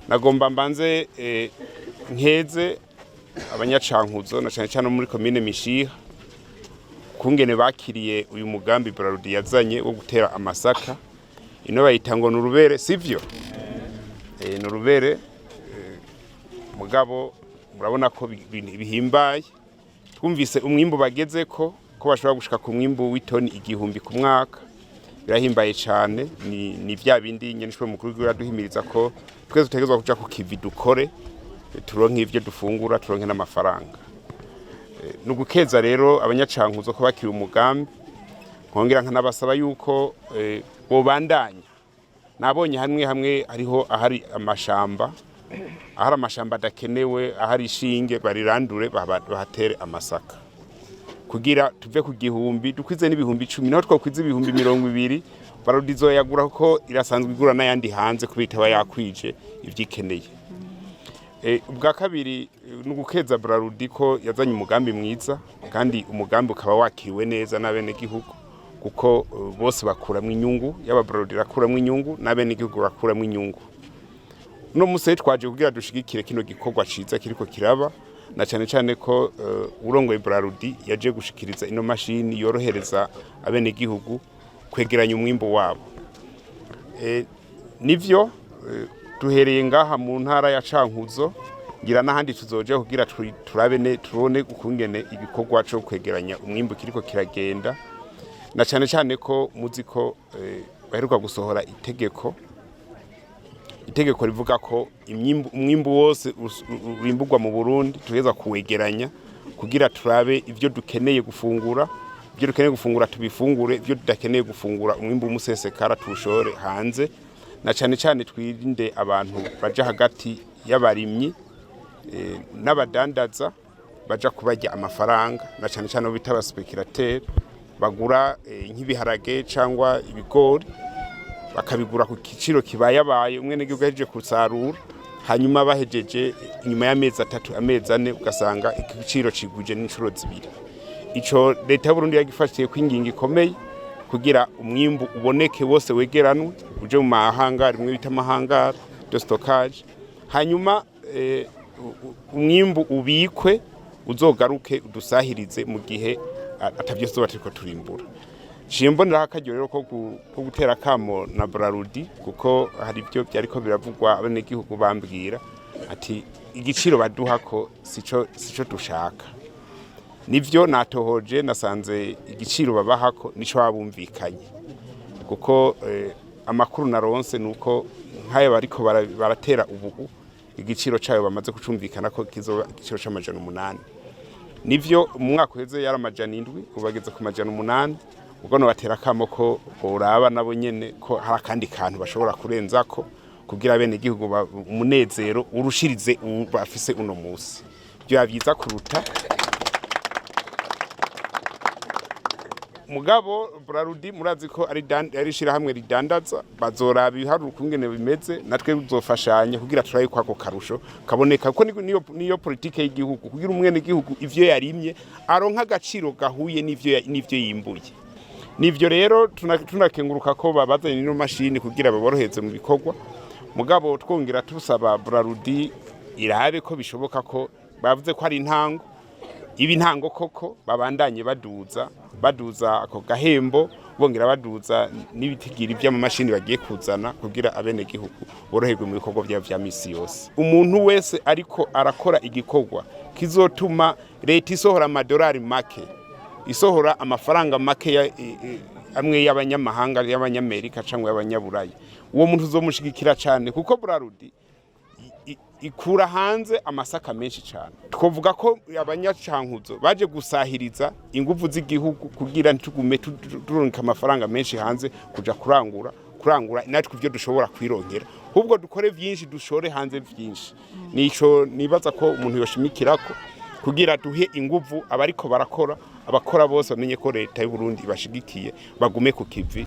nagomba mbanze nkeze abanyacankuzo na cyane cyane muri commune Mishiha kungene bakiriye uyu mugambi Braludi yazanye wo gutera amasaka ino bayitango n'urubere sivyo n'urubere mugabo murabona ko bihimbaye twumvise umwimbo bageze ko bashobora gushika ku mwimbo w'itoni 1000 ku mwaka birahimbaye cyane ni vya bindi nyene nshwe mukuru w'iraduhimiriza ko twese tutegezwa kuja ku kivi dukore turonke ivyo dufungura turonke n'amafaranga nugukeza rero abanyacankuzo ko bakiri umugambi nkongera nkanabasaba yuko bobandanya nabonye hamwe hariho ahari amashamba adakenewe ahari ishinge barirandure bahatere amasaka kugira tuve ku gihumbi dukwize n'ibihumbi 10 naho twakwize ibihumbi 200 Braludi zoyagura ko irasanzwe igura n'ayandi hanze kubita bayakwije ivyikeneye ubwa kabiri nugukeza Braludi ko yazanye umugambi mwiza kandi umugambi ukaba wakiriwe neza n'abene gihugu kuko bose bakuramwe inyungu yaba Braludi rakuramwe inyungu n'abene gihugu bakuramwe inyungu no museye twaje kugira dushigikire kino gikorwa ciza kiriko kiraba na cyane ko urongoye Braludi yaje gushikiriza ino mashini yorohereza abene gihugu kwegeranya umwimbo wabo nivyo duhereye ngaha mu ntara ya Cankuzo ngira n'ahandi tuzoje kugira turone ukungene ibikorwa cyo kwegeranya umwimbo kiriko kiragenda na cyane ko muziko baheruka gusohora itegeko rivuga ko umwimbo wose urimburwa mu Burundi tugeza kuwegeranya kugira turabe ivyo dukeneye gufungura tubifungure ivyo tudakeneye gufungura umwimbo umusesekara tushore hanze na cyane twirinde abantu baje hagati y'abarimyi n'abadandaza baja kubarya amafaranga na cyane bita abaspekulateur bagura nk'ibiharage cyangwa ibigori bakabigura ku kiciro kibayabaye umwe n'igihugu yaje kusarura hanyuma bahejeje inyuma y'amezi 3 amezi 4 ugasanga igiciro ciguje n'inshuro zibiri ico leta y'u Burundi yagifashiye kwinginga ikomeye kugira umwimbu uboneke wose wegeranwe uje mu mahanga rimwe bita amahanga de stockage hanyuma umwimbu ubikwe uzogaruke udusahirize mu gihe atavyo soba turiko turimbura Shimbonera akajyorero ko gutera kamo na Braludi kuko hari byo byariko biravugwa abene gihugu bambwira ati igiciro baduha ko sico dushaka nivyo natohoje nasanze igiciro babahako nico babumvikanye kuko amakuru naronse nuko nkaye bariko baratera ubugu igiciro cyayo bamaze kucumvikana ko kizoba igiciro c'amajana 8 nivyo mu mwaka uheze yari amajana 7 ubageze ku majana 8 ubwo no batera kamo ko uraba nabo nyene ko hari kandi kantu bashobora kurenzako kugira bene gihugu umunezero urushirize bafise uno musi byo yavyiza kuruta mugabo Braludi murazi ko ari shira hamwe ridandaza bazoraba ibiharuro kungene bimeze natwe uzofashanya kugira turaye kwako karusho kaboneka ko niyo politike y'igihugu kugira umwene gihugu ivyo yarimye aronka agaciro gahuye n'ivyo yimbuye nivyo rero tunakenguruka ko babazanye ino mashini kugira baboroheze mu bikorwa mugabo twongera tusaba Braludi irabe ko bishoboka ko bavuze ko ari intango ibintango koko babandanye baduza ako gahembo bongera baduza n'ibitigiri by'amamashini bagiye kuzana kugira abene gihugu boroherwe mu bikorwa vya misi yose umuntu wese ariko arakora igikorwa kizotuma leta isohora amadolari make isohora amafaranga make amwe y'abanyamahanga y'abanyamerika cyangwa y'abanyaburayi uwo muntu uzomushigikira cyane kuko Braludi ikura hanze amasaka menshi cyane twovuga ko abanyacankuzo baje gusahiriza ingufu z'igihugu kugira ntitugume turonka amafaranga menshi hanze kuja kurangura natwe ivyo dushobora kwironkera ahubwo dukore vyinshi dushore hanze vyinshi nico nibaza ko umuntu yoshimikirako kugira duhe ingufu abariko barakora abakora bose bamenye ko leta y'u Burundi bashigikiye bagume ku kivi